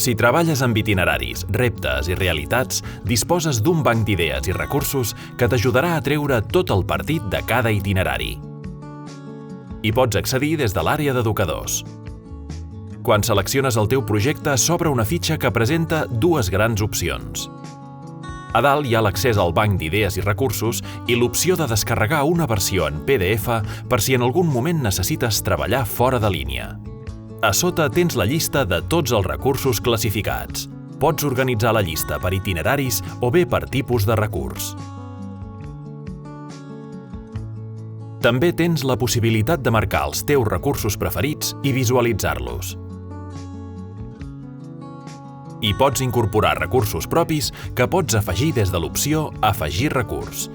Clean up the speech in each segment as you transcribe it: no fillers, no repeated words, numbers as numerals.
Si treballes amb itineraris, reptes i realitats, disposes d'un banc d'idees i recursos que t'ajudarà a treure tot el partit de cada itinerari. Hi pots accedir des de l'àrea d'educadors. Quan selecciones el teu projecte, s'obre una fitxa que presenta dues grans opcions. A dalt hi ha l'accés al banc d'idees i recursos i l'opció de descarregar una versió en PDF per si en algun moment necessites treballar fora de línia. A sota tens la llista de tots els recursos classificats. Pots organitzar la llista per itineraris o bé per tipus de recurs. També tens la possibilitat de marcar els teus recursos preferits i visualitzar-los. Hi pots incorporar recursos propis que pots afegir des de l'opció Afegir recurs.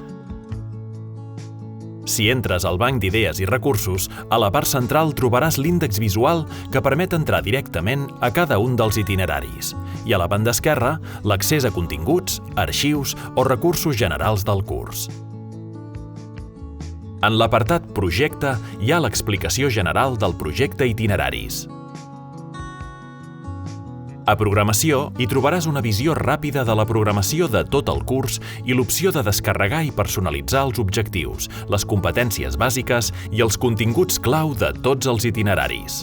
Si entres al banc d'idees i recursos, a la part central trobaràs l'índex visual que permet entrar directament a cada un dels itineraris i a la banda esquerra l'accés a continguts, arxius o recursos generals del curs. En l'apartat Projecte hi ha l'explicació general del projecte Itineraris. A Programació hi trobaràs una visió ràpida de la programació de tot el curs i l'opció de descarregar i personalitzar els objectius, les competències bàsiques i els continguts clau de tots els itineraris.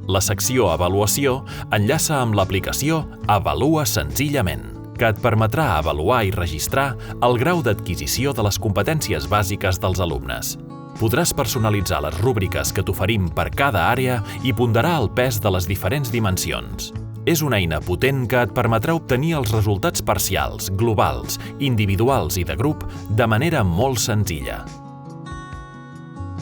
La secció Avaluació enllaça amb l'aplicació Avalua senzillament, que et permetrà avaluar i registrar el grau d'adquisició de les competències bàsiques dels alumnes. Podràs personalitzar les rúbriques que t'oferim per cada àrea i ponderar el pes de les diferents dimensions. És una eina potent que et permetrà obtenir els resultats parcials, globals, individuals i de grup de manera molt senzilla.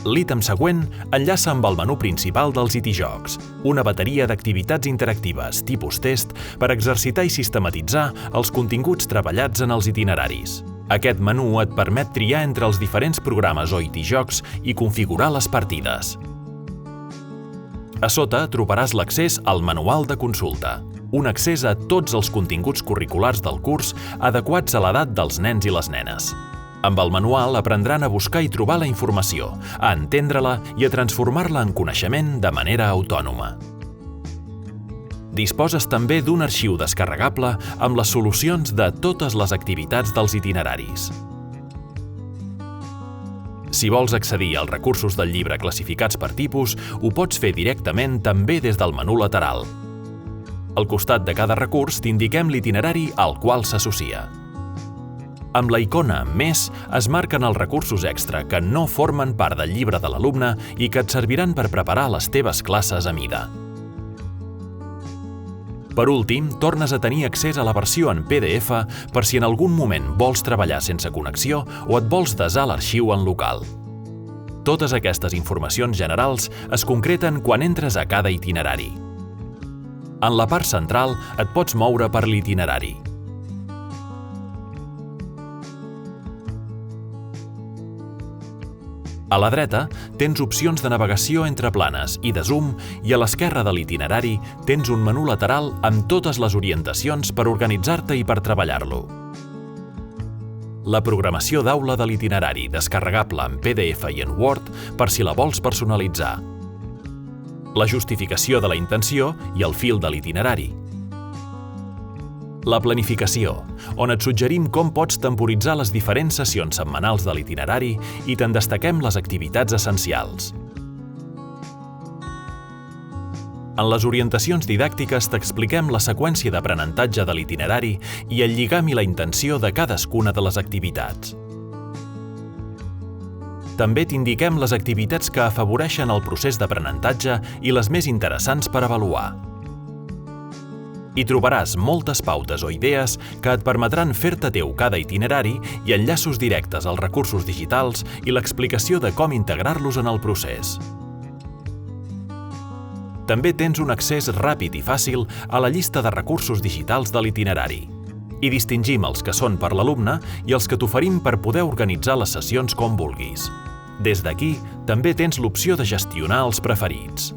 L'ítem següent enllaça amb el menú principal dels Itijocs, una bateria d'activitats interactives tipus test per exercitar i sistematitzar els continguts treballats en els itineraris. Aquest menú et permet triar entre els diferents programes o itijocs i configurar les partides. A sota trobaràs l'accés al manual de consulta, un accés a tots els continguts curriculars del curs adequats a l'edat dels nens i les nenes. Amb el manual aprendran a buscar i trobar la informació, a entendre-la i a transformar-la en coneixement de manera autònoma. Disposes també d'un arxiu descarregable amb les solucions de totes les activitats dels itineraris. Si vols accedir als recursos del llibre classificats per tipus, ho pots fer directament també des del menú lateral. Al costat de cada recurs t'indiquem l'itinerari al qual s'associa. Amb la icona Més es marquen els recursos extra que no formen part del llibre de l'alumne i que et serviran per preparar les teves classes a mida. Per últim, tornes a tenir accés a la versió en PDF per si en algun moment vols treballar sense connexió o et vols desar l'arxiu en local. Totes aquestes informacions generals es concreten quan entres a cada itinerari. En la part central et pots moure per l'itinerari. A la dreta tens opcions de navegació entre planes i de zoom i a l'esquerra de l'itinerari tens un menú lateral amb totes les orientacions per organitzar-te i per treballar-lo. La programació d'aula de l'itinerari descarregable en PDF i en Word per si la vols personalitzar. La justificació de la intenció i el fil de l'itinerari. La planificació, on et suggerim com pots temporitzar les diferents sessions setmanals de l'itinerari i te'n destaquem les activitats essencials. En les orientacions didàctiques t'expliquem la seqüència d'aprenentatge de l'itinerari i el lligam i la intenció de cadascuna de les activitats. També t'indiquem les activitats que afavoreixen el procés d'aprenentatge i les més interessants per avaluar. Hi trobaràs moltes pautes o idees que et permetran fer-te teu cada itinerari i enllaços directes als recursos digitals i l'explicació de com integrar-los en el procés. També tens un accés ràpid i fàcil a la llista de recursos digitals de l'itinerari. Hi distingim els que són per l'alumne i els que t'oferim per poder organitzar les sessions com vulguis. Des d'aquí, també tens l'opció de gestionar els preferits.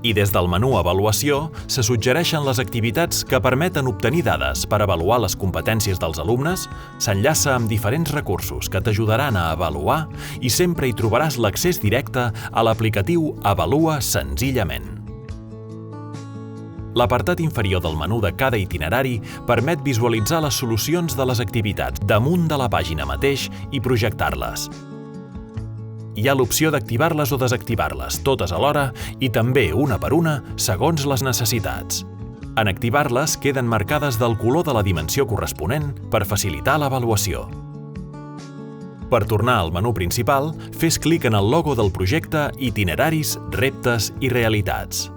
I des del menú Avaluació se suggereixen les activitats que permeten obtenir dades per avaluar les competències dels alumnes, s'enllaça amb diferents recursos que t'ajudaran a avaluar i sempre hi trobaràs l'accés directe a l'aplicatiu Avalua senzillament. L'apartat inferior del menú de cada itinerari permet visualitzar les solucions de les activitats damunt de la pàgina mateix i projectar-les. Hi ha l'opció d'activar-les o desactivar-les totes alhora i també una per una segons les necessitats. En activar-les queden marcades del color de la dimensió corresponent per facilitar l'avaluació. Per tornar al menú principal, fes clic en el logo del projecte Itineraris, reptes i realitats.